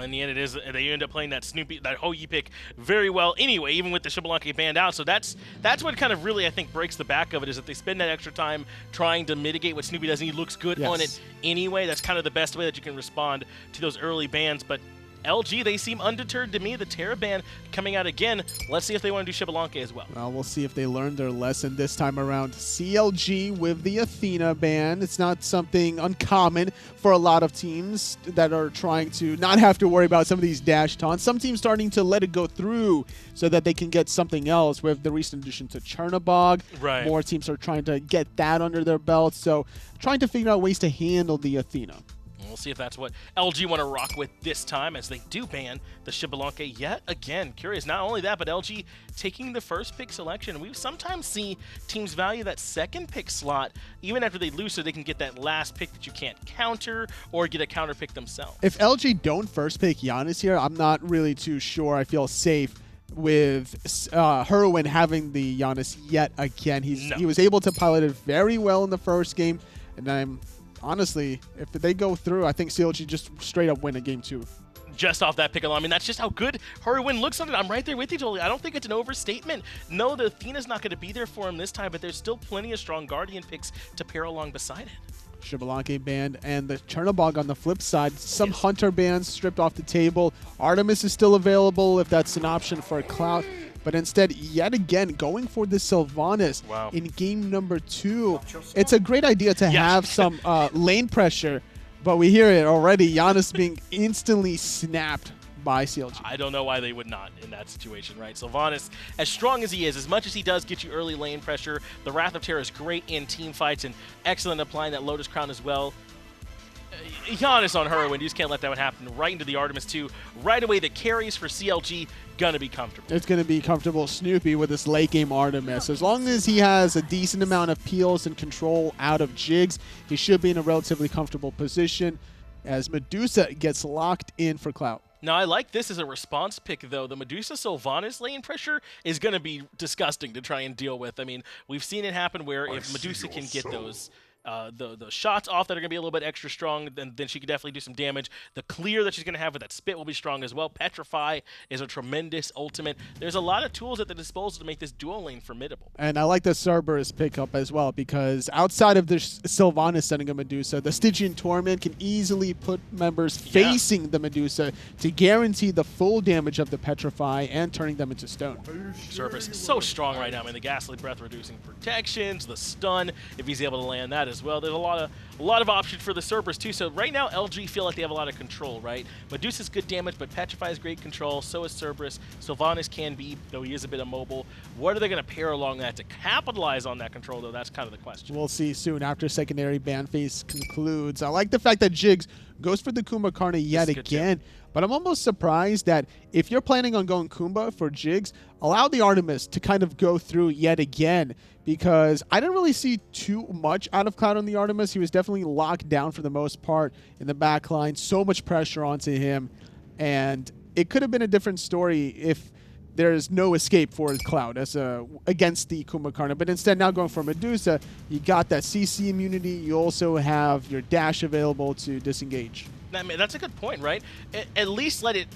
In the end, it is they end up playing that Snoopy, that Hoagie pick very well anyway, even with the Xbalanque banned out. So that's what kind of really, I think, breaks the back of it, is that they spend that extra time trying to mitigate what Snoopy does, and he looks good on it anyway. That's kind of the best way that you can respond to those early bans. But LG, they seem undeterred to me. The Terra ban coming out again. Let's see if they want to do Xbalanque as well. Well, we'll see if they learned their lesson this time around. CLG with the Athena ban. It's not something uncommon for a lot of teams that are trying to not have to worry about some of these dash taunts. Some teams starting to let it go through so that they can get something else. With the recent addition to Chernobog, more teams are trying to get that under their belt. So trying to figure out ways to handle the Athena. We'll see if that's what LG want to rock with this time, as they do ban the Xbalanque yet again. Curious, not only that, but LG taking the first pick selection. We sometimes see teams value that second pick slot even after they lose, so they can get that last pick that you can't counter or get a counter pick themselves. If LG don't first pick Janus here, I'm not really too sure. I feel safe with Hurriwind having the Janus yet again. He was able to pilot it very well in the first game, and honestly, if they go through, I think CLG just straight up win a game 2. Just off that pick alone. I mean, that's just how good Hurriwind looks on it. I'm right there with you, totally. I don't think it's an overstatement. No, the Athena's not going to be there for him this time, but there's still plenty of strong Guardian picks to pair along beside it. Xbalanque banned, and the Chernobog on the flip side. Some Hunter bans stripped off the table. Artemis is still available if that's an option for Clout. But instead, yet again, going for the Sylvanus in game number 2. It's a great idea to have some lane pressure, but we hear it already. Janus being instantly snapped by CLG. I don't know why they would not in that situation, right? Sylvanus, as strong as he is, as much as he does get you early lane pressure, the Wrath of Terror is great in team fights and excellent applying that Lotus Crown as well. Janus on Hurriwind, you just can't let that one happen. Right into the Artemis 2. Right away, the carries for CLG gonna be comfortable. It's gonna be comfortable. Snoopy with this late game Artemis. As long as he has a decent amount of peels and control out of Jigz, he should be in a relatively comfortable position as Medusa gets locked in for Clout. Now, I like this as a response pick, though. The Medusa Sylvanus lane pressure is going to be disgusting to try and deal with. I mean, we've seen it happen where if Medusa can get those the shots off that are going to be a little bit extra strong, then she could definitely do some damage. The clear that she's going to have with that spit will be strong as well. Petrify is a tremendous ultimate. There's a lot of tools at the disposal to make this dual lane formidable. And I like the Cerberus pickup as well, because outside of the Sylvanus sending a Medusa, the Stygian Torment can easily put members facing the Medusa to guarantee the full damage of the Petrify and turning them into stone. Cerberus is so strong right now. I mean, the Ghastly Breath reducing protections, the stun, if he's able to land that as well. There's a lot of options for the Cerberus too. So right now, LG feel like they have a lot of control, right? Medusa's good damage, but Petrify is great control. So is Cerberus. Sylvanus can be, though he is a bit immobile. What are they going to pair along that to capitalize on that control, though? That's kind of the question. We'll see soon after secondary ban phase concludes. I like the fact that Jigz goes for the Kumbhakarna yet again. But I'm almost surprised that if you're planning on going Kumbha for Jigz, allow the Artemis to kind of go through yet again, because I didn't really see too much out of Clout on the Artemis. He was definitely locked down for the most part in the back line. So much pressure onto him. And it could have been a different story if there's no escape for Clout against the Kumbhakarna. But instead, now going for Medusa, you got that CC immunity. You also have your dash available to disengage. I mean, that's a good point, right? At least let it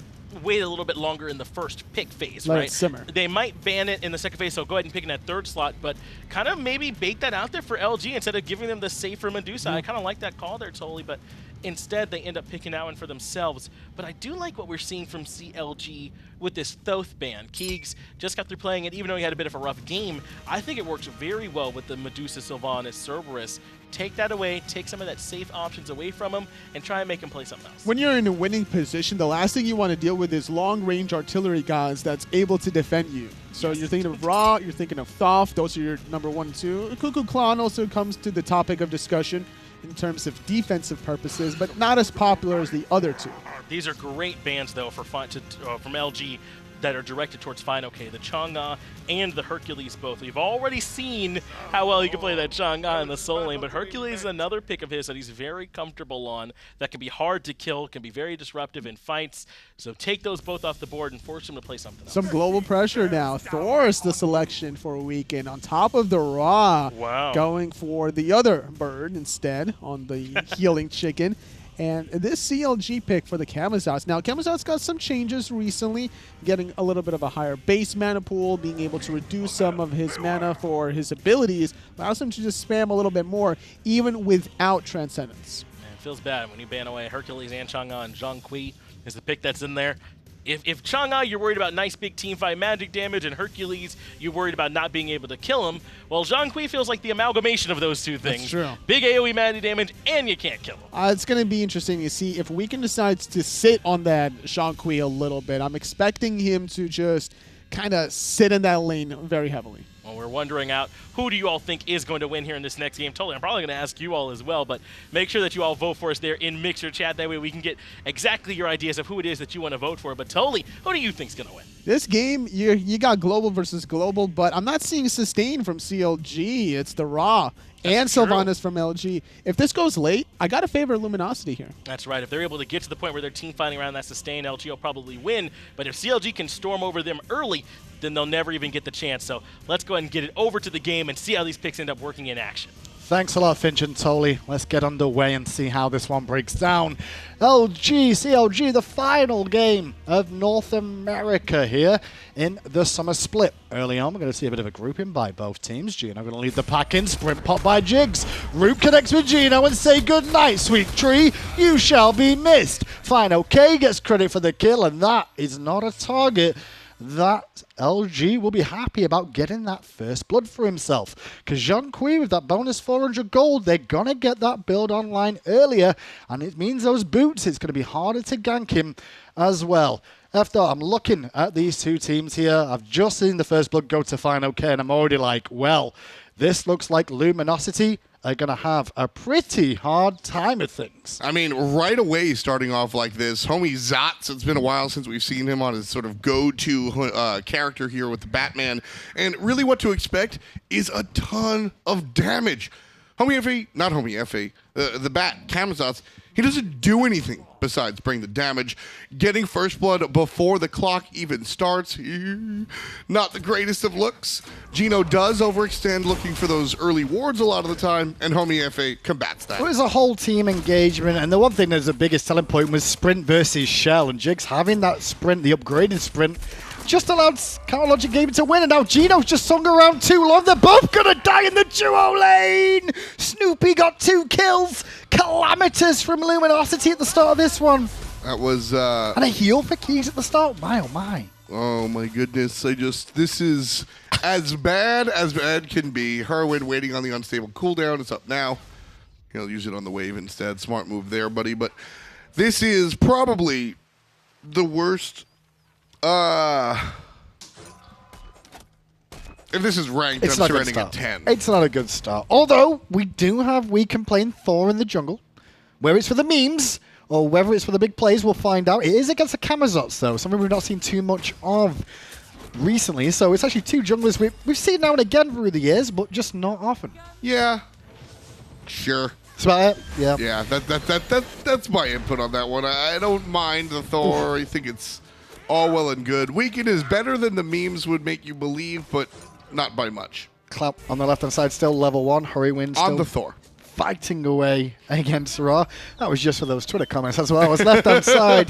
wait a little bit longer in the first pick phase, let right? It simmer. They might ban it in the second phase, so go ahead and pick in that third slot, but kind of maybe bake that out there for LG instead of giving them the safer Medusa. I kind of like that call there, totally, but instead they end up picking that one for themselves. But I do like what we're seeing from CLG with this Thoth ban. Keegs just got through playing it, even though he had a bit of a rough game. I think it works very well with the Medusa, Sylvanus, Cerberus. Take that away, take some of that safe options away from him, and try and make him play something else. When you're in a winning position, the last thing you want to deal with is long-range artillery guys that's able to defend you. So you're thinking of Ra, you're thinking of Thoth. Those are your number 1 and 2. Cuckoo Clan also comes to the topic of discussion in terms of defensive purposes, but not as popular as the other 2. These are great bans, though, from LG that are directed towards fineokay. The Chang'e and the Hercules both. We've already seen how well he can play that Chang'e in the soul lane, but Hercules is another pick of his that he's very comfortable on, that can be hard to kill, can be very disruptive in fights. So take those both off the board and force him to play something else. Some global pressure now. Thor is the selection for a weekend on top of the Ra. Wow. Going for the other bird instead on the healing chicken. And this CLG pick for the Camazotz. Now, Camazotz got some changes recently, getting a little bit of a higher base mana pool, being able to reduce some of his mana for his abilities, allows him to just spam a little bit more, even without Transcendence. Man, it feels bad when you ban away Hercules and Chang'e, and Zhong is the pick that's in there. If Chang'e, you're worried about nice big teamfight magic damage, and Hercules, you're worried about not being able to kill him, well, Zhong feels like the amalgamation of those two things. That's true. Big AoE magic damage, and you can't kill him. It's going to be interesting to see if Weekend decides to sit on that Zhong a little bit. I'm expecting him to just kind of sit in that lane very heavily. Well, we're wondering out, who do you all think is going to win here in this next game? Totally, I'm probably going to ask you all as well, but make sure that you all vote for us there in Mixer Chat. That way we can get exactly your ideas of who it is that you want to vote for. But totally, who do you think's going to win? This game, you got global versus global, but I'm not seeing sustain from CLG. It's the Raw. And Sylvanus from LG. If this goes late, I got to favor Luminosity here. That's right. If they're able to get to the point where they're team fighting around that sustain, LG will probably win. But if CLG can storm over them early, then they'll never even get the chance. So let's go ahead and get it over to the game and see how these picks end up working in action. Thanks a lot, Finch and Tolly. Let's get underway and see how this one breaks down. LG, CLG, the final game of North America here in the summer split. Early on, we're going to see a bit of a grouping by both teams. Geno going to lead the pack in, sprint pop by Jigz. Root connects with Geno and say goodnight, sweet tree. You shall be missed. fineokay gets credit for the kill, and that is not a target that LG will be happy about getting that first blood for himself. Because Zhong with that bonus 400 gold, they're going to get that build online earlier, and it means those boots, it's going to be harder to gank him as well. After I'm looking at these two teams here, I've just seen the first blood go to fineokay, and I'm already like, well, this looks like Luminosity are going to have a pretty hard time of things. I mean, right away starting off like this, Homiefe, it's been a while since we've seen him on his sort of go-to character here with the Batman, and really what to expect is a ton of damage. Homiefe, not Homiefe, the Bat, Camazotz, he doesn't do anything besides bring the damage. Getting first blood before the clock even starts, not the greatest of looks. Geno does overextend looking for those early wards a lot of the time, and Homiefe combats that. It was a whole team engagement, and the one thing that's the biggest selling point was sprint versus shell, and Jigz having that sprint, the upgraded sprint, just allowed CLGaming to win, and now Geno's just sung around too long. They're both gonna die in the duo lane! Snoopy got 2 kills. Calamitous from Luminosity at the start of this one. That was... and a heal for Keys at the start. My, oh my. Oh my goodness, this is as bad can be. Hurriwind waiting on the unstable cooldown. It's up now. He'll use it on the wave instead. Smart move there, buddy. But this is probably the worst... if this is ranked, I'm surrendering at 10. It's not a good start. Although, we do have We Can Play Thor in the jungle. Whether it's for the memes, or whether it's for the big plays, we'll find out. It is against a Camazotz, though, something we've not seen too much of recently. So it's actually 2 junglers we've seen now and again through the years, but just not often. Yeah. Sure. That's about it. Yeah. Yeah, that's my input on that one. I don't mind the Thor. I think it's all well and good. Weekend is better than the memes would make you believe, but not by much. Clout on the left-hand side, still level 1. Hurriwind still on the Thor. Fighting away against Raw. That was just for those Twitter comments as well. It was left-hand side.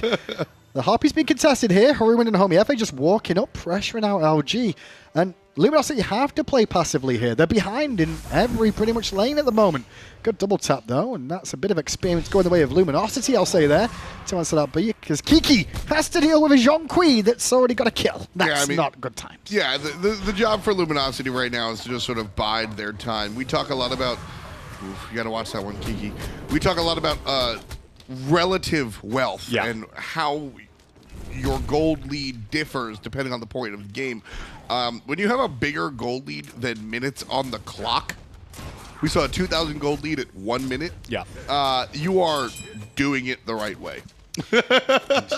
The Harpy's been contested here. Hurriwind and Homiefe just walking up, pressuring out LG. And Luminosity have to play passively here. They're behind in every pretty much lane at the moment. Good double tap though, and that's a bit of experience going the way of Luminosity, I'll say there, to answer that B, because Kiki has to deal with a Zhong that's already got a kill. That's not good times. Yeah, the job for Luminosity right now is to just sort of bide their time. We talk a lot about, you gotta watch that one, Kiki. We talk a lot about relative wealth and how your gold lead differs depending on the point of the game. When you have a bigger gold lead than minutes on the clock, we saw a 2,000 gold lead at 1 minute. Yeah. You are doing it the right way.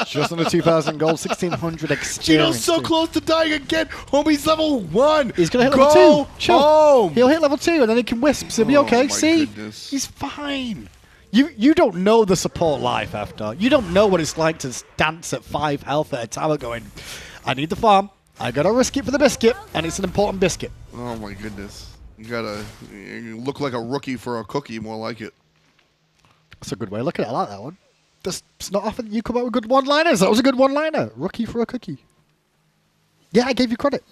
Just under 2,000 gold, 1,600 experience. Geno's so close to dying again. Homie's level 1. He's going to hit level 2. Chill. He'll hit level 2 and then he can wisp. So he'll be okay. See? Goodness. He's fine. You don't know the support life after. You don't know what it's like to dance at 5 health at a tower going, I need the farm. I got to risk it for the biscuit. And it's an important biscuit. Oh my goodness. You look like a rookie for a cookie, more like it. That's a good way of looking at it. I like that one. It's not often you come up with good one-liners. That was a good one-liner. Rookie for a cookie. Yeah, I gave you credit.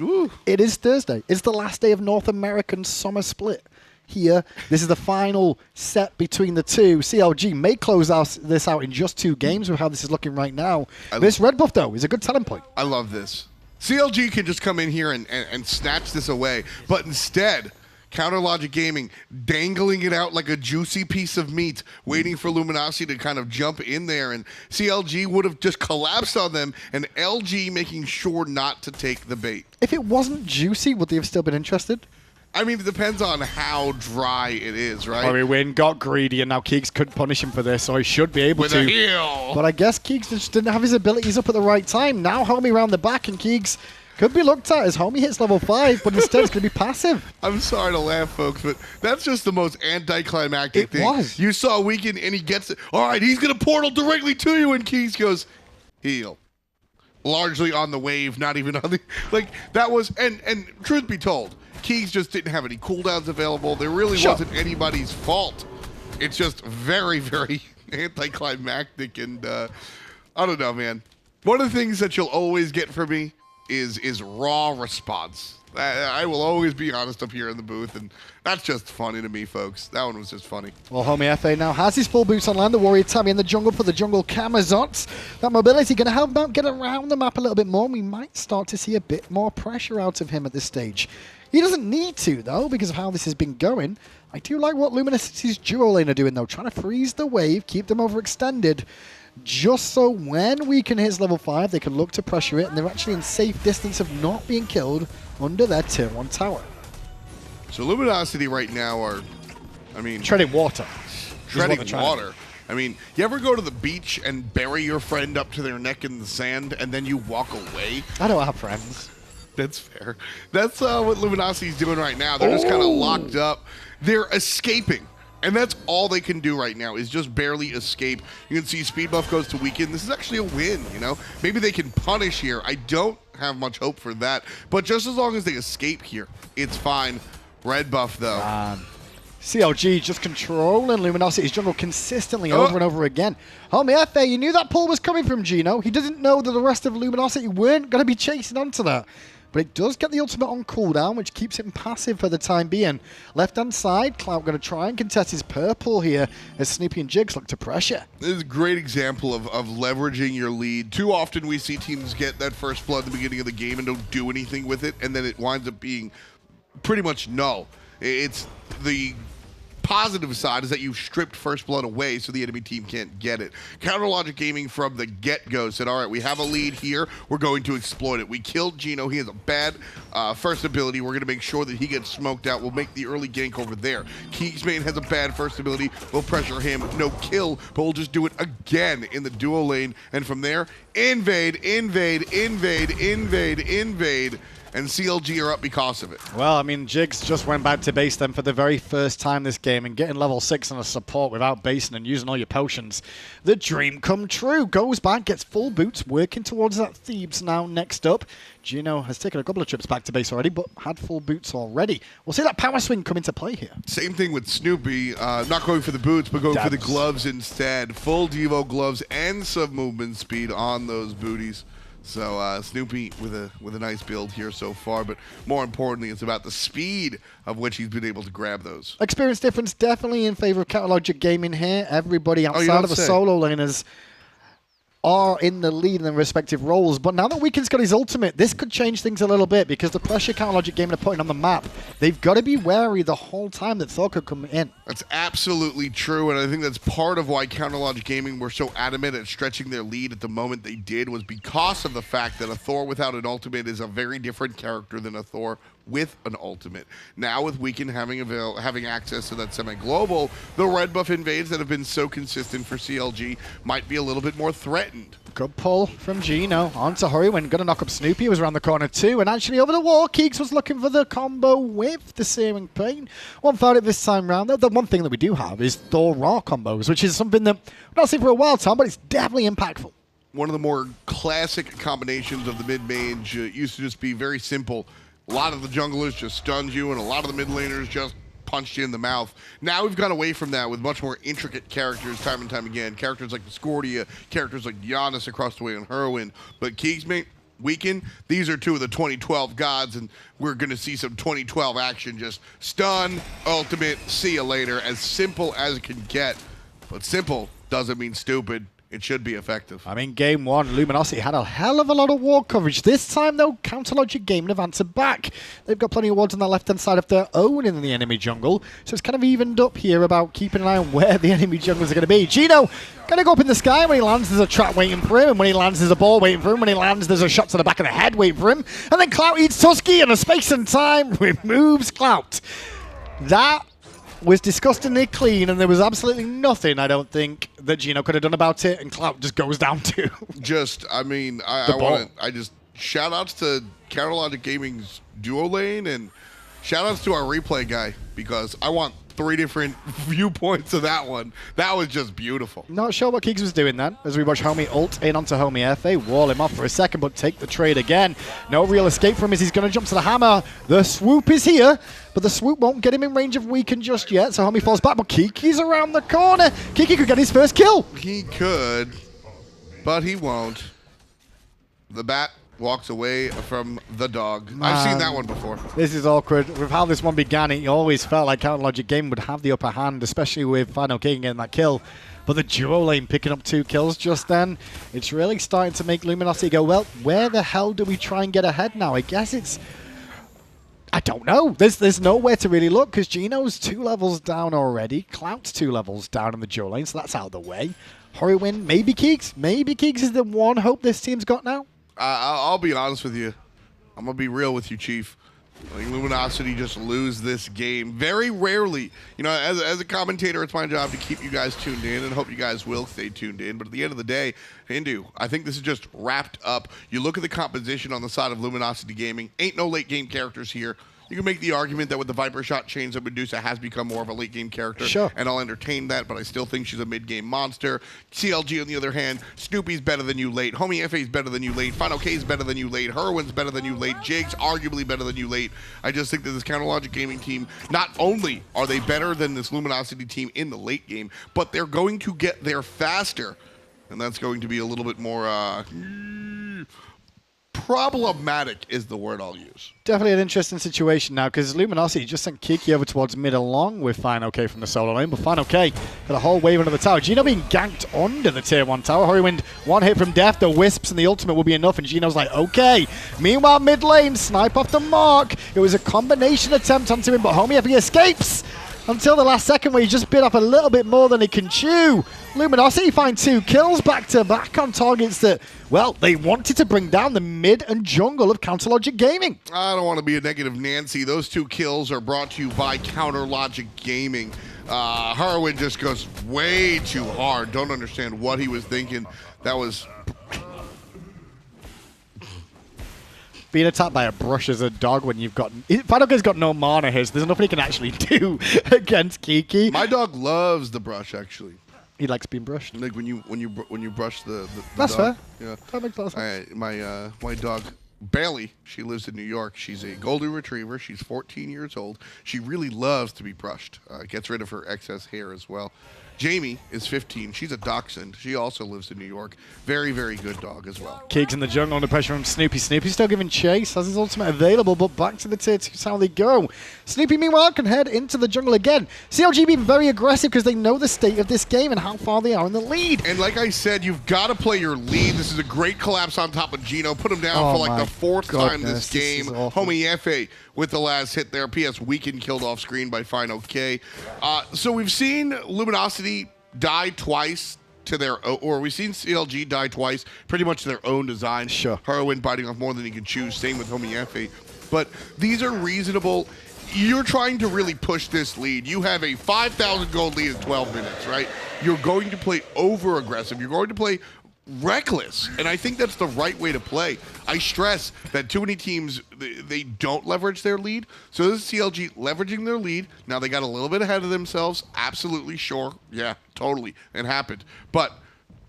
Ooh. It is Thursday. It's the last day of North American Summer Split. Here, this is the final set between the two. CLG may close this out in just 2 games with how this is looking right now. This red buff, though, is a good telling point. I love this. CLG can just come in here and snatch this away, but instead, Counter Logic Gaming dangling it out like a juicy piece of meat, waiting for Luminosity to kind of jump in there, and CLG would have just collapsed on them, and LG making sure not to take the bait. If it wasn't juicy, would they have still been interested? I mean, it depends on how dry it is, right? Hurriwind got greedy, and now Keeks couldn't punish him for this, so he should be able With to. a heal. But I guess Keeks just didn't have his abilities up at the right time. Now Homie around the back, and Keeks could be looked at as Homie hits level 5, but instead it's going to be passive. I'm sorry to laugh, folks, but that's just the most anticlimactic thing. It was. You saw Weekend, and he gets it. All right, he's going to portal directly to you, and Keeks goes, heal. Largely on the wave, not even on the... Like, that was... And truth be told, Keeks just didn't have any cooldowns available. There really wasn't anybody's fault. It's just very, very anticlimactic, and I don't know, man. One of the things that you'll always get from me is raw response. I will always be honest up here in the booth, and that's just funny to me, folks. That one was just funny. Well, Homiefe now has his full boots on land. The Warrior Tammy in the jungle for the jungle Camazotz. That mobility going to help him out get around the map a little bit more. We might start to see a bit more pressure out of him at this stage. He doesn't need to, though, because of how this has been going. I do like what Luminosity's duo lane are doing, though, trying to freeze the wave, keep them overextended, just so when Weekend hits level 5, they can look to pressure it, and they're actually in safe distance of not being killed under their tier 1 tower. So Luminosity right now are, I mean... Treading water. Treading water. I mean, you ever go to the beach and bury your friend up to their neck in the sand, and then you walk away? I don't have friends. That's fair. That's what Luminosity's doing right now. They're just kind of locked up. They're escaping. And that's all they can do right now is just barely escape. You can see speed buff goes to Weekend. This is actually a win, you know? Maybe they can punish here. I don't have much hope for that. But just as long as they escape here, it's fine. Red buff, though. CLG just controlling Luminosity's jungle consistently over and over again. Homiefe, you knew that pull was coming from Geno. He didn't know that the rest of Luminosity weren't going to be chasing onto that. But it does get the ultimate on cooldown, which keeps him passive for the time being. Left-hand side, Clout going to try and contest his purple here as Snoopy and Jigz look to pressure. This is a great example of leveraging your lead. Too often we see teams get that first blood at the beginning of the game and don't do anything with it, and then it winds up being pretty much null. It's the positive side is that you've stripped first blood away so the enemy team can't get it. Counter Logic Gaming from the get-go said, all right, we have a lead here. We're going to exploit it. We killed Geno. He has a bad first ability. We're going to make sure that he gets smoked out. We'll make the early gank over there. keegsmate has a bad first ability. We'll pressure him. No kill, but we'll just do it again in the duo lane. And from there, invade, invade, invade, invade, invade. And CLG are up because of it. Well, I mean, Jigz just went back to base them for the very first time this game, and getting level 6 on a support without basing and using all your potions. The dream come true. Goes back, gets full boots, working towards that Thebes now next up. Geno has taken a couple of trips back to base already, but had full boots already. We'll see that power swing come into play here. Same thing with Snoopy, not going for the boots, but going for the gloves instead. Full Devo gloves and some movement speed on those booties. So Snoopy with a nice build here so far, but more importantly, it's about the speed of which he's been able to grab those. Experience difference definitely in favor of Counter Logic Gaming here. Everybody outside of the solo laners are in the lead in their respective roles. But now that Weekend's got his ultimate, this could change things a little bit because the pressure Counter Logic Gaming are putting on the map, they've got to be wary the whole time that Thor could come in. That's absolutely true, and I think that's part of why Counter Logic Gaming were so adamant at stretching their lead at the moment they did, was because of the fact that a Thor without an ultimate is a very different character than a Thor with an ultimate. Now with Weekend having access to that semi-global, the red buff invades that have been so consistent for CLG might be a little bit more threatened. Good pull from Geno onto Hurriwind. Going to knock up Snoopy, who was around the corner too. And actually over the wall, Keeks was looking for the combo with the Searing Pain. Won't find it this time round. The one thing that we do have is Thor raw combos, which is something that we've not seen for a while, Tom, but it's definitely impactful. One of the more classic combinations of the mid-mage used to just be very simple. A lot of the junglers just stunned you, and a lot of the mid laners just punched you in the mouth. Now we've gone away from that with much more intricate characters time and time again. Characters like Discordia, characters like Janus across the way on Hurriwind. But keegsmate, Weekend, these are two of the 2012 gods, and we're going to see some 2012 action. Just stun, ultimate, see you later. As simple as it can get. But simple doesn't mean stupid. It should be effective. I mean, game one, Luminosity had a hell of a lot of ward coverage. This time, though, CLGaming have answered back. They've got plenty of wards on the left-hand side of their own in the enemy jungle. So it's kind of evened up here about keeping an eye on where the enemy jungles are going to be. Geno going to go up in the sky. When he lands, there's a trap waiting for him. And when he lands, there's a ball waiting for him. When he lands, there's a shot to the back of the head waiting for him. And then Clout eats Tusky, and a space and time removes Clout. That was disgustingly clean, and there was absolutely nothing, I don't think, that Geno could have done about it, and Clout just goes down to. I mean, I just shout outs to CLGaming's duo lane, and shout outs to our replay guy, because I want 3 different viewpoints of that one. That was just beautiful. Not sure what Kiggs was doing then, as we watch Homie ult in onto Homiefe, wall him off for a second, but take the trade again. No real escape from him as he's going to jump to the hammer. The swoop is here, but the swoop won't get him in range of weaken just yet, so Homie falls back, but Kiki's around the corner. Kiki could get his first kill. He could, but he won't. The bat walks away from the dog. I've seen that one before. This is awkward. With how this one began, it always felt like CLGaming would have the upper hand, especially with fineokay getting that kill. But the duo lane picking up 2 kills just then, it's really starting to make Luminosity go, well, where the hell do we try and get ahead now? I guess it's... I don't know. There's nowhere to really look, because Geno's 2 levels down already. Clout's 2 levels down in the duo lane, so that's out of the way. Hurriwind, maybe Kiggs. Maybe Kiggs is the one hope this team's got now. I'll be honest with you. I'm going to be real with you, Chief. Like, Luminosity just lose this game very rarely. You know, as a commentator, it's my job to keep you guys tuned in and hope you guys will stay tuned in. But at the end of the day, Hindu, I think this is just wrapped up. You look at the composition on the side of Luminosity Gaming. Ain't no late game characters here. You can make the argument that with the Viper Shot chains that Medusa has become more of a late game character. Sure. And I'll entertain that, but I still think she's a mid-game monster. CLG, on the other hand, Snoopy's better than you late. Homiefe's better than you late. fineokay's better than you late. Hurriwind's better than you late. Jigz, arguably better than you late. I just think that this CLGaming team, not only are they better than this Luminosity team in the late game, but they're going to get there faster. And that's going to be a little bit more... problematic is the word I'll use. Definitely an interesting situation now, because Luminosity just sent Kiki over towards mid along with fineokay from the solo lane, but fineokay got a whole wave under the tower. Geno being ganked under the tier 1 tower. Hurriwind, 1 hit from death. The wisps and the ultimate will be enough, and Geno's like, okay. Meanwhile, mid lane, snipe off the mark. It was a combination attempt onto him, but Homiefe escapes until the last second where he just bit off a little bit more than he can chew. Luminosity find 2 kills back-to-back on targets that, well, they wanted to bring down the mid and jungle of CLGaming. I don't want to be a negative Nancy. Those 2 kills are brought to you by Counterlogic Gaming. Hurriwind just goes way too hard. Don't understand what he was thinking. That was... Being attacked by a brush as a dog when you've got... fineokay's got no mana here, so there's nothing he can actually do against Kiki. My dog loves the brush, actually. He likes being brushed. Like when you brush the That's dog. fair. Yeah. That makes a lot of sense. My dog Bailey, she lives in New York. She's a golden retriever. She's 14 years old. She really loves to be brushed. Gets rid of her excess hair as well. Jamie is 15. She's a dachshund. She also lives in New York. Very, very good dog as well. Kiggs in the jungle under pressure from Snoopy. Snoopy still giving chase, has his ultimate available, but back to the tier 2 is how they go. Snoopy, meanwhile, can head into the jungle again. CLG being very aggressive because they know the state of this game and how far they are in the lead. And like I said, you've got to play your lead. This is a great collapse on top of Geno. Put him down for like the 4th time this game. Homiefe with the last hit there. PS Weekend killed off screen by fineokay. So we've seen Luminosity die twice to their own, or we've seen CLG die twice, pretty much to their own design. Sure. Hurriwind biting off more than he can chew. Same with Homiefe. But these are reasonable. You're trying to really push this lead. You have a 5,000 gold lead in 12 minutes, right? You're going to play over-aggressive. You're going to play reckless, and I think that's the right way to play. I stress that too many teams, they don't leverage their lead. So this is CLG leveraging their lead. Now they got a little bit ahead of themselves. Absolutely, sure. Yeah, totally. It happened. But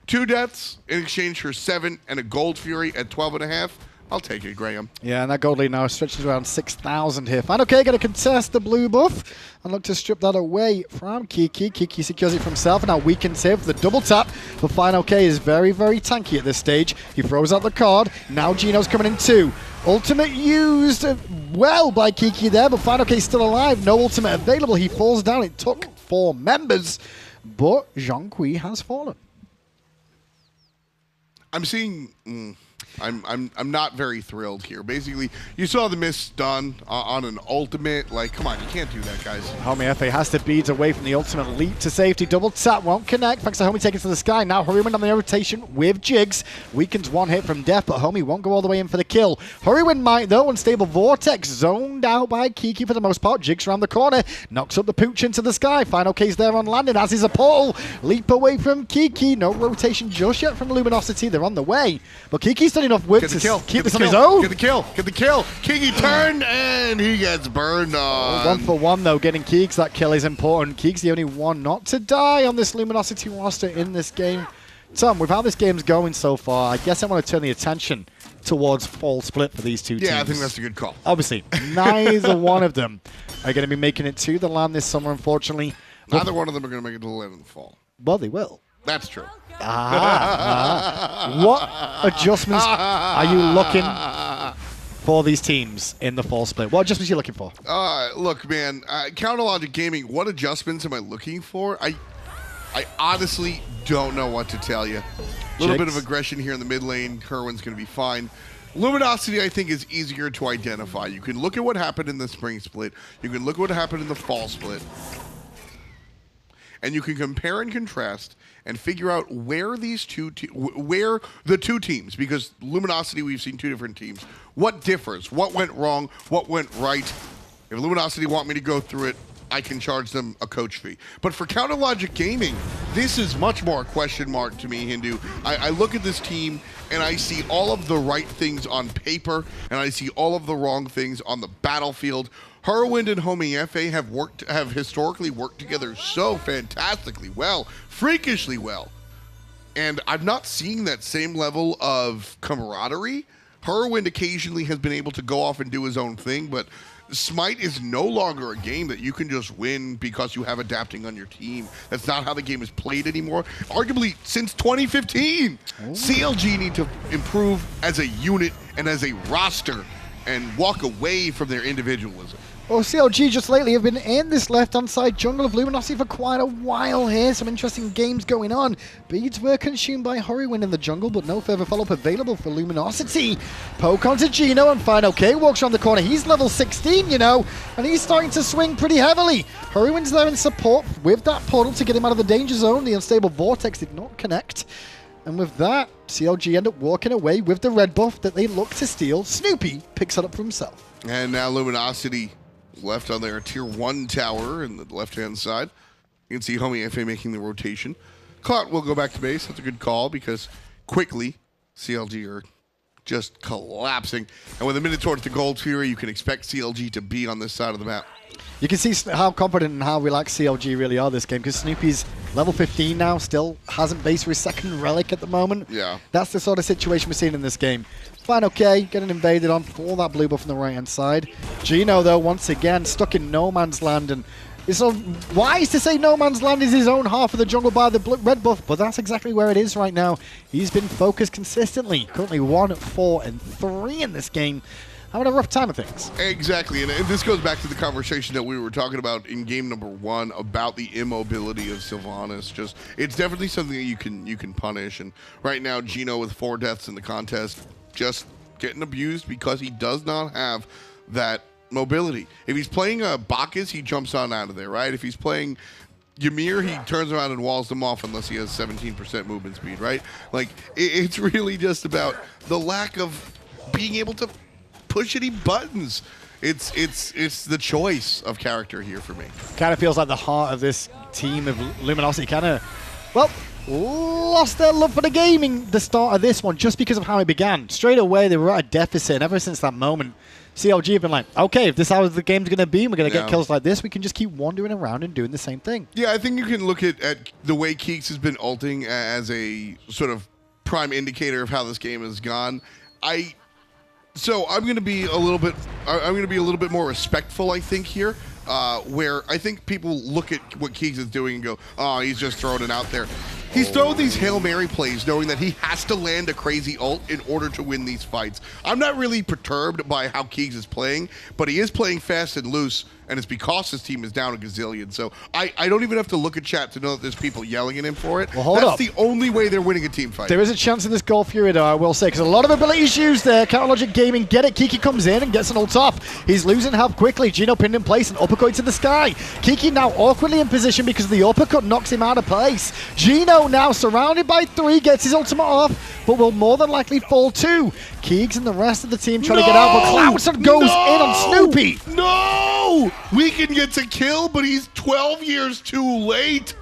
2 deaths in exchange for 7 and a gold fury at 12.5. I'll take it, Graham. Yeah, and that gold lead now stretches around 6,000 here. fineokay going to contest the blue buff and look to strip that away from Kiki. Kiki secures it for himself, and now weakens here for the double tap. But fineokay is very, very tanky at this stage. He throws out the card. Now Geno's coming in too. Ultimate used well by Kiki there, but fineokay still alive. No ultimate available. He falls down. It took 4 members, but Zhong has fallen. I'm seeing... I'm not very thrilled here. Basically, you saw the miss done on an ultimate. Like, come on, you can't do that, guys. Homiefe has to beads away from the ultimate leap to safety. Double tap won't connect. Thanks to Homie taking to the sky. Now Hurriwind on the rotation with Jigz. Weakens 1 hit from death, but Homie won't go all the way in for the kill. Hurriwind might, though. Unstable Vortex zoned out by Kiki for the most part. Jigz around the corner. Knocks up the pooch into the sky. fineokay's there on landing, as is a portal. Leap away from Kiki. No rotation just yet from Luminosity. They're on the way. But Kiki's done enough work to keep this on his own. Get the kill. Get the kill. Kiki turned, and he gets burned on. 1 for 1, though. Getting Keeks, that kill is important. Keeks the only one not to die on this Luminosity roster in this game. Tom, with how this game's going so far, I guess I want to turn the attention towards fall split for these two teams. Yeah, I think that's a good call. Obviously, neither one of them are going to be making it to the land this summer, unfortunately. Neither one of them are going to make it to the land in the fall. Well, they will. That's true. What adjustments are you looking for these teams in the fall split? What adjustments are you looking for? Look, man, CLGaming, what adjustments am I looking for? I honestly don't know what to tell you. A little bit of aggression here in the mid lane. Hurriwind's going to be fine. Luminosity, I think, is easier to identify. You can look at what happened in the spring split. You can look at what happened in the fall split. And you can compare and contrast and figure out where these where the two teams, because Luminosity, we've seen 2 different teams. What differs? What went wrong? What went right? If Luminosity want me to go through it, I can charge them a coach fee. But for CLGaming, this is much more a question mark to me, Hindu. I look at this team and I see all of the right things on paper and I see all of the wrong things on the battlefield. Hurriwind and Homiefe have historically worked together so fantastically well, freakishly well. And I'm not seeing that same level of camaraderie. Hurriwind occasionally has been able to go off and do his own thing, but Smite is no longer a game that you can just win because you have adapting on your team. That's not how the game is played anymore. Arguably, since 2015, CLG need to improve as a unit and as a roster and walk away from their individualism. Well, CLG just lately have been in this left-hand side jungle of Luminosity for quite a while here. Some interesting games going on. Beads were consumed by Hurriwind in the jungle, but no further follow-up available for Luminosity. Poke onto Geno, and fineokay walks around the corner. He's level 16, you know, and he's starting to swing pretty heavily. Hurriwind's there in support with that portal to get him out of the danger zone. The unstable Vortex did not connect. And with that, CLG end up walking away with the red buff that they look to steal. Snoopy picks it up for himself. And now Luminosity left on their tier 1 tower in the left-hand side. You can see Homiefe making the rotation. Clout will go back to base. That's a good call because quickly CLG are just collapsing. And with a minute towards the gold tier, you can expect CLG to be on this side of the map. You can see how confident and how relaxed CLG really are this game, because Snoopy's level 15 now, still hasn't based for his second relic at the moment. Yeah. That's the sort of situation we're seeing in this game. fineokay getting invaded on for that blue buff on the right-hand side. Geno, though, once again, stuck in no man's land, and it's so wise to say no man's land is his own half of the jungle by the red buff, but that's exactly where it is right now. He's been focused consistently. Currently 1, 4, and 3 in this game. Having a rough time of things. Exactly, and this goes back to the conversation that we were talking about in game number 1 about the immobility of Sylvanus. Just, it's definitely something that you can punish, and right now Geno with 4 deaths in the contest, just getting abused because he does not have that mobility. If he's playing Bacchus, he jumps on out of there, right? If he's playing Ymir, he turns around and walls them off unless he has 17% movement speed, right? Like, it's really just about the lack of being able to push any buttons. It's the choice of character here for me. Kind of feels like the heart of this team of Luminosity kind of, well, lost their love for the gaming the start of this one just because of how it began. Straight away, they were at a deficit, and ever since that moment, CLG have been like, okay, if this is how the game's going to be, and we're going to get kills like this, we can just keep wandering around and doing the same thing. Yeah, I think you can look at the way Keeks has been ulting as a sort of prime indicator of how this game has gone. So I'm going to be a little bit. I'm going to be a little bit more respectful, I think, here. Where I think people look at what Kigz is doing and go, "Oh, he's just throwing it out there." He's throwing these Hail Mary plays knowing that he has to land a crazy ult in order to win these fights. I'm not really perturbed by how Kigz is playing, but he is playing fast and loose, and it's because his team is down a gazillion. So I don't even have to look at chat to know that there's people yelling at him for it. Well, hold That's up. the only way they're winning a team fight. There is a chance in this Goal Fury, though, I will say, because a lot of abilities used there. CLGaming get it. Kiki comes in and gets an ult off. He's losing health quickly. Geno pinned in place and uppercut to the sky. Kiki now awkwardly in position because the uppercut knocks him out of place. Geno now surrounded by 3, gets his ultimate off, but will more than likely fall too. Kigz and the rest of the team trying to get out, but Clout goes in on Snoopy. No! Weekend gets a kill, but he's 12 years too late.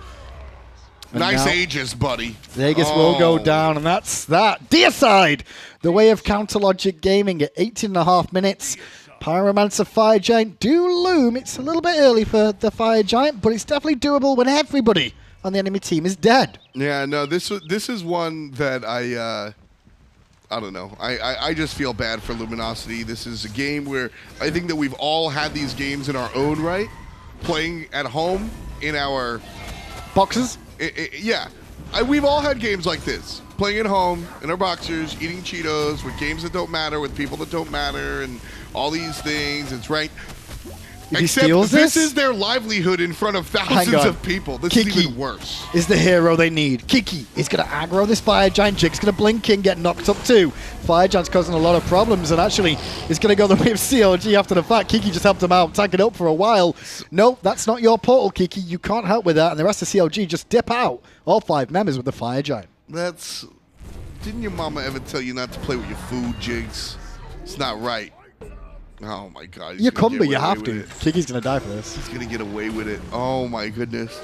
And nice now, Aegis, buddy. The Aegis will go down, and that's that. Deicide, the way of CLGaming at 18.5 minutes. Pyromancer Fire Giant do loom. It's a little bit early for the Fire Giant, but it's definitely doable when everybody on the enemy team is dead. Yeah, no, this is one that I don't know. I just feel bad for Luminosity. This is a game where I think that we've all had these games in our own right, playing at home in our Boxes? yeah. We've all had games like this, playing at home in our boxers, eating Cheetos with games that don't matter, with people that don't matter, and all these things. It's right. If he Except steals this this is their livelihood in front of thousands of people. This Kiki is even worse. Is the hero they need. Kiki is going to aggro this Fire Giant. Jig's going to blink in, get knocked up too. Fire Giant's causing a lot of problems, and actually is going to go the way of CLG after the fact. Kiki just helped him out, tank it up for a while. No, that's not your portal, Kiki. You can't help with that, and the rest of CLG just dip out. All 5 members with the Fire Giant. Didn't your mama ever tell you not to play with your food, Jigz? It's not right. Oh my God. You come, but you have to. Kiki's going to die for this. He's going to get away with it. Oh my goodness.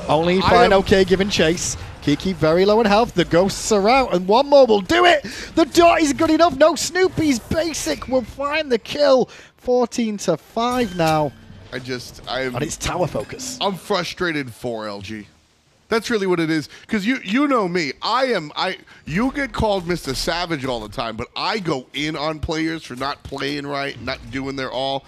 Only fineokay giving chase. Kiki very low in health. The ghosts are out, and one more will do it. The dot is good enough. No, Snoopy's basic will find the kill. 14-5 now. And it's tower focus. I'm frustrated for LG. That's really what it is. Because you know me. You get called Mr. Savage all the time, but I go in on players for not playing right, not doing their all.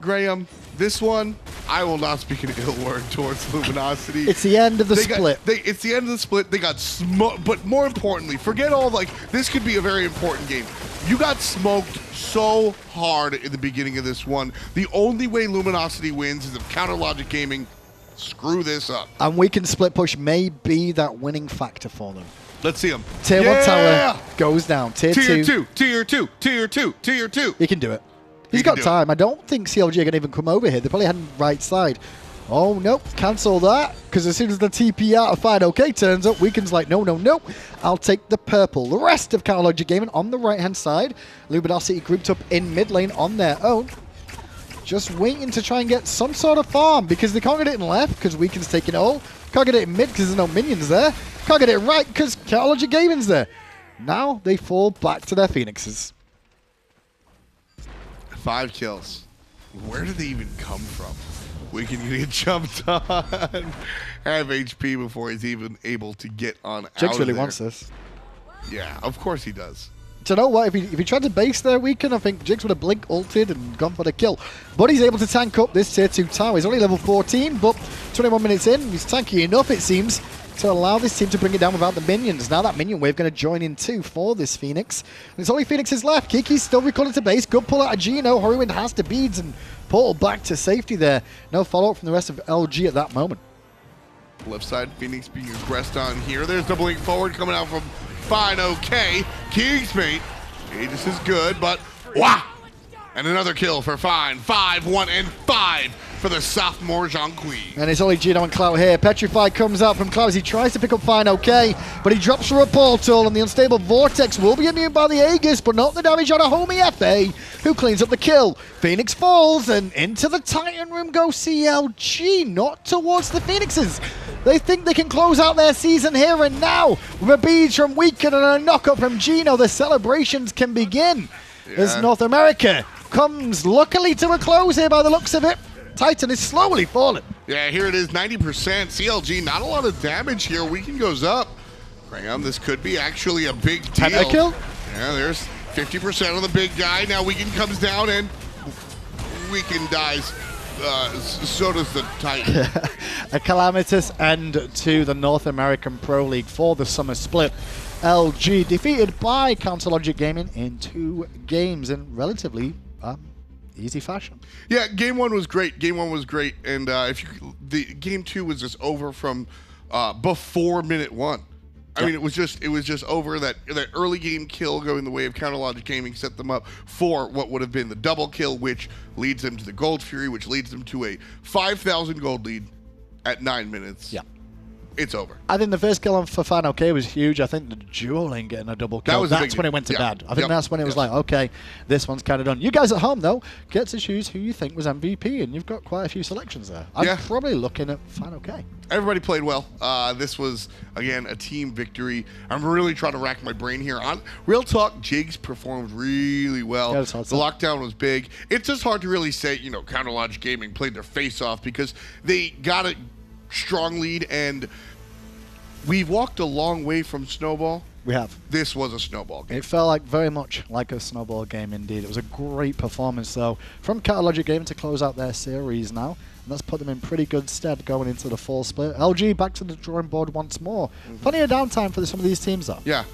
Graham, this one, I will not speak an ill word towards Luminosity. It's the end of the split. It's the end of the split. They got smoked. But more importantly, forget all, this could be a very important game. You got smoked so hard in the beginning of this one. The only way Luminosity wins is if CLGaming screw this up. And we can split push may be that winning factor for them. Let's see them. Tier 1 tower goes down. Tier 2. Tier 2. He can do it. He's got time. I don't think CLG are going to even come over here. They're probably heading right side. Oh, nope. Cancel that. Because as soon as the TP out of fineokay turns up, Weekend's like, no. I'll take the purple. The rest of CLGaming on the right-hand side. Luminosity grouped up in mid lane on their own. Just waiting to try and get some sort of farm because they can't get it in left because Weekend's taking it all. Can't get it in mid because there's no minions there. Can't get it right because CLGaming's there. Now they fall back to their Phoenixes. 5 kills. Where did they even come from? Weekend get jumped on. Have HP before he's even able to get on Jigz out of really there. wants this. Yeah, of course he does. Do you know what? If he tried to base there Weekend, I think Jigz would have blink ulted and gone for the kill. But he's able to tank up this tier 2 tower. He's only level 14, but 21 minutes in, he's tanky enough, it seems, to allow this team to bring it down without the minions. Now that minion wave going to join in too for this Phoenix. And it's only Phoenixes left. Kiki's still recalling to base. Good pull out of Geno. Hurriwind has to beads and portal back to safety there. No follow-up from the rest of LG at that moment. Left side, Phoenix being aggressed on here. There's the blink forward coming out from fineokay. keegsmate. Aegis is good, but wah! And another kill for Fine. 5, 1, and 5 for the sophomore Zhong. And it's only Geno and Clout here. Petrified comes out from Clout as he tries to pick up fineokay, but he drops through a portal, and the unstable Vortex will be immune by the Aegis, but not the damage on a Homiefe, who cleans up the kill. Phoenix falls, and into the Titan room goes CLG, not towards the Phoenixes. They think they can close out their season here and now. With a bead from Weekend and a knockup from Geno, the celebrations can begin. As North America comes luckily to a close here by the looks of it. Titan is slowly falling. Yeah, here it is, 90%. CLG, not a lot of damage here. Weekend goes up. Graham, this could be actually a big deal. Pentakill? Yeah, there's 50% on the big guy. Now Weekend comes down and Weekend dies. So does the Titan. A calamitous end to the North American Pro League for the summer split. LG defeated by CLGaming in 2 games in relatively easy fashion. Yeah, game 1 was great. Game 1 was great, and the game 2 was just over from before minute 1. I mean, it was just over. That early game kill going the way of CLGaming set them up for what would have been the double kill, which leads them to the Gold Fury, which leads them to a 5,000 gold lead at 9 minutes. Yeah. It's over. I think the first kill for fineokay was huge. I think the dueling getting a double kill, that's when it went to bed. I think that's when it was like, okay, this one's kind of done. You guys at home, though, get to choose who you think was MVP, and you've got quite a few selections there. I'm probably looking at fineokay. Everybody played well. This was, again, a team victory. I'm really trying to rack my brain here. On real talk, Jigz performed really well. The lockdown was big. It's just hard to really say, CLGaming played their face off because they got a strong lead, and we've walked a long way from Snowball. We have. This was a Snowball game. It felt very much like a Snowball game indeed. It was a great performance, though, from CLGaming to close out their series now. And that's put them in pretty good stead going into the fall split. LG back to the drawing board once more. Plenty of downtime for some of these teams, though. Yeah.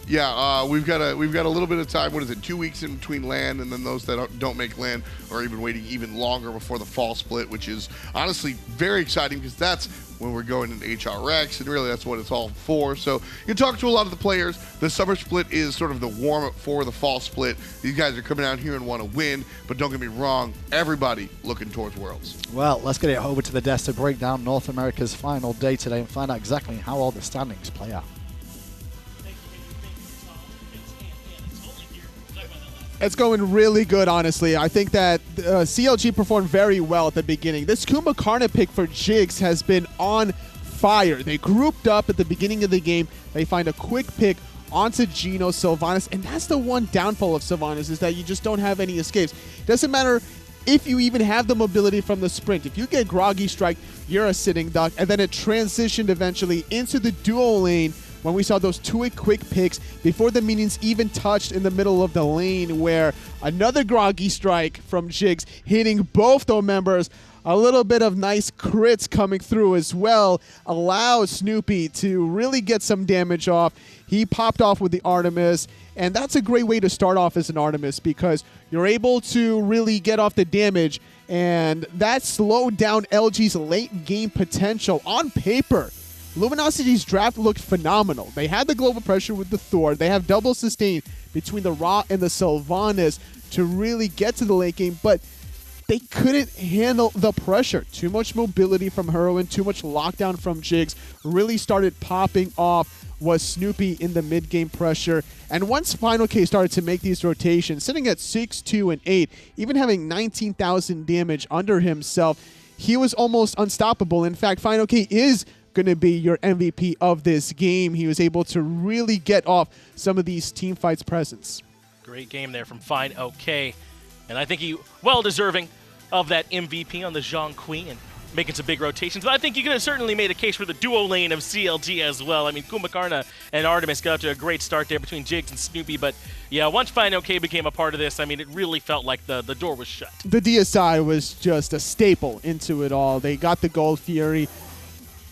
We've got a little bit of time. What is it? 2 weeks in between LAN, and then those that don't make LAN are even waiting even longer before the fall split, which is honestly very exciting because that's when we're going into HRX, and really that's what it's all for. So you talk to a lot of the players. The summer split is sort of the warm-up for the fall split. These guys are coming out here and want to win, but don't get me wrong, everybody looking towards Worlds. Well, let's get it over to the desk to break down North America's final day today and find out exactly how all the standings play out. It's going really good, honestly. I think that CLG performed very well at the beginning. This Kumbhakarna pick for Jigz has been on fire. They grouped up at the beginning of the game. They find a quick pick onto Geno, Sylvanus, and that's the one downfall of Sylvanus is that you just don't have any escapes. Doesn't matter if you even have the mobility from the sprint. If you get Groggy Strike, you're a sitting duck, and then it transitioned eventually into the duo lane when we saw those 2 quick picks before the minions even touched in the middle of the lane, where another Groggy Strike from Jigz hitting both the members. A little bit of nice crits coming through as well allowed Snoopy to really get some damage off. He popped off with the Artemis, and that's a great way to start off as an Artemis because you're able to really get off the damage, and that slowed down LG's late game potential. On paper, Luminosity's draft looked phenomenal. They had the global pressure with the Thor. They have double sustain between the Ra and the Sylvanus to really get to the late game, but they couldn't handle the pressure. Too much mobility from Hurriwind, too much lockdown from Jigz. Really started popping off was Snoopy in the mid-game pressure. And once fineokay started to make these rotations, sitting at 6, 2, and 8, even having 19,000 damage under himself, he was almost unstoppable. In fact, fineokay is going to be your MVP of this game. He was able to really get off some of these team fights presence. Great game there from fineokay. And I think he well-deserving of that MVP on the Zhong Queen and making some big rotations. But I think you could have certainly made a case for the duo lane of CLG as well. I mean, Kumbhakarna and Artemis got to a great start there between Jigz and Snoopy. But, yeah, once fineokay became a part of this, I mean, it really felt like the door was shut. The DSI was just a staple into it all. They got the Gold Fury.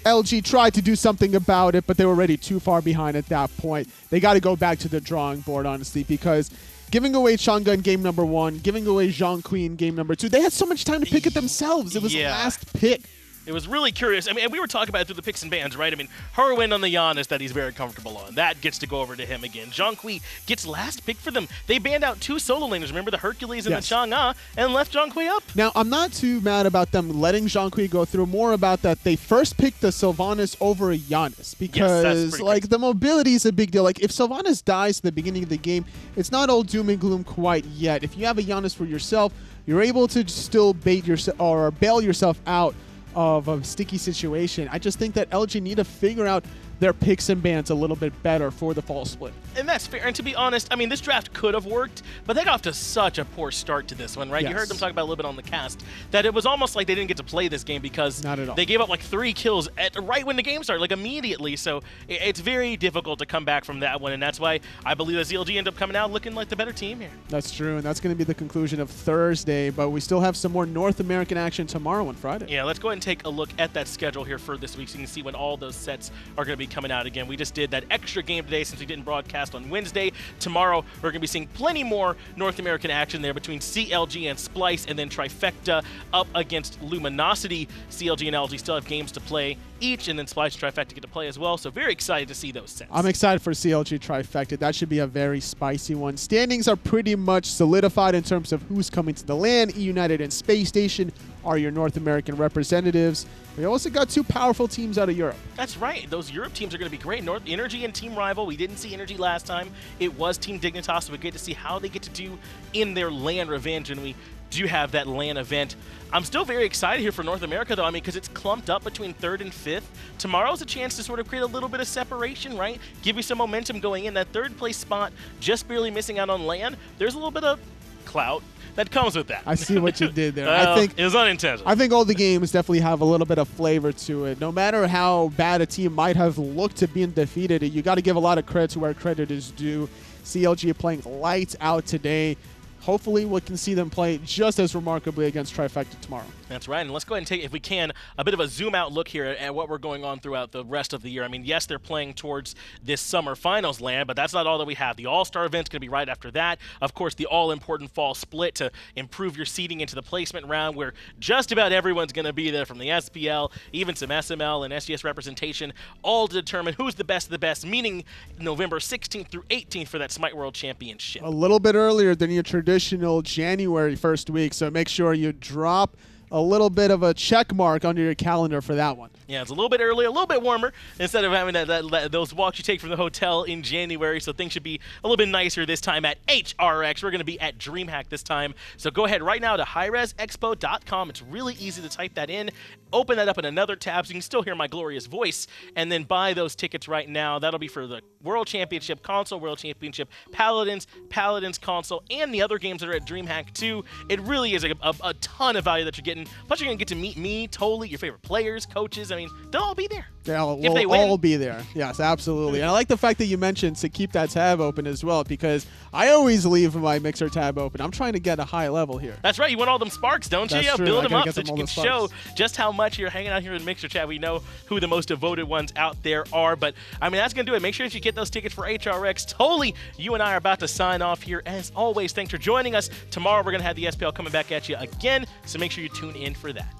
LG tried to do something about it, but they were already too far behind at that point. They got to go back to the drawing board, honestly, because giving away Chang'e game number 1, giving away Zhong Queen game number 2, they had so much time to pick it themselves. It was the last pick. It was really curious. I mean, and we were talking about it through the picks and bans, right? I mean, Hurriwind on the Janus that he's very comfortable on. That gets to go over to him again. Zhong Kui gets last pick for them. They banned out 2 solo laners. Remember the Hercules and the Chang'e, and left Zhong Kui up. Now, I'm not too mad about them letting Zhong Kui go through. More about that they first picked the Sylvanus over a Janus because, the mobility is a big deal. Like, if Sylvanus dies at the beginning of the game, it's not all doom and gloom quite yet. If you have a Janus for yourself, you're able to still bait yourself or bail yourself out of a sticky situation. I just think that LG need to figure out their picks and bans a little bit better for the fall split. And that's fair. And to be honest, I mean, this draft could have worked, but they got off to such a poor start to this one, right? Yes. You heard them talk about a little bit on the cast that it was almost like they didn't get to play this game because Not at all. they gave up like 3 kills right when the game started, like immediately. So it's very difficult to come back from that one, and that's why I believe that CLG ended up coming out looking like the better team here. That's true, and that's going to be the conclusion of Thursday, but we still have some more North American action tomorrow and Friday. Yeah, let's go ahead and take a look at that schedule here for this week so you can see when all those sets are going to be coming out again. We just did that extra game today since we didn't broadcast on Wednesday. Tomorrow, we're going to be seeing plenty more North American action there between CLG and Splice, and then Trifecta up against Luminosity. CLG and LG still have games to play each, and then Splice and Trifecta get to play as well, so very excited to see those sets. I'm excited for CLG Trifecta. That should be a very spicy one. Standings are pretty much solidified in terms of who's coming to the LAN. E-United and Space Station are your North American representatives. We also got 2 powerful teams out of Europe. That's right. Those Europe teams are going to be great. North Energy and Team Rival. We didn't see Energy last time. It was Team Dignitas, so we get to see how they get to do in their LAN revenge, and we do have that LAN event. I'm still very excited here for North America, though, I mean, because it's clumped up between 3rd and 5th. Tomorrow's a chance to sort of create a little bit of separation, right? Give you some momentum going in. That 3rd place spot, just barely missing out on LAN. There's a little bit of clout that comes with that. I see what you did there. Well, I think it was unintentional. I think all the games definitely have a little bit of flavor to it. No matter how bad a team might have looked to being defeated, you got to give a lot of credit to where credit is due. CLG playing lights out today. Hopefully we can see them play just as remarkably against Trifecta tomorrow. That's right, and let's go ahead and take, if we can, a bit of a zoom-out look here at what we're going on throughout the rest of the year. I mean, yes, they're playing towards this summer finals LAN, but that's not all that we have. The All-Star event's going to be right after that. Of course, the all-important fall split to improve your seeding into the placement round, where just about everyone's going to be there, from the SPL, even some SML and SGS representation, all to determine who's the best of the best, meaning November 16th through 18th for that Smite World Championship. A little bit earlier than your traditional January first week, so make sure you drop a little bit of a check mark under your calendar for that one. Yeah, it's a little bit early, a little bit warmer, instead of having those walks you take from the hotel in January, so things should be a little bit nicer this time at HRX. We're going to be at DreamHack this time, so go ahead right now to hi-rezexpo.com. It's really easy to type that in, open that up in another tab so you can still hear my glorious voice, and then buy those tickets right now. That'll be for the World Championship Console, World Championship Paladins Console, and the other games that are at DreamHack too. It really is a ton of value that you're getting. Plus, you're going to get to meet me, Totally, your favorite players, coaches. I mean, they'll all be there. They'll all be there. Yes, absolutely. And I like the fact that you mentioned to keep that tab open as well, because I always leave my Mixer tab open. I'm trying to get a high level here. That's right. You want all them sparks, don't you? That's Yeah, true. build them up so them you can show just how much you're hanging out here in Mixer chat. We know who the most devoted ones out there are. But, I mean, that's going to do it. Make sure that you get those tickets for HRX. Totally, you and I are about to sign off here. As always, thanks for joining us. Tomorrow, we're going to have the SPL coming back at you again, so make sure you tune in for that.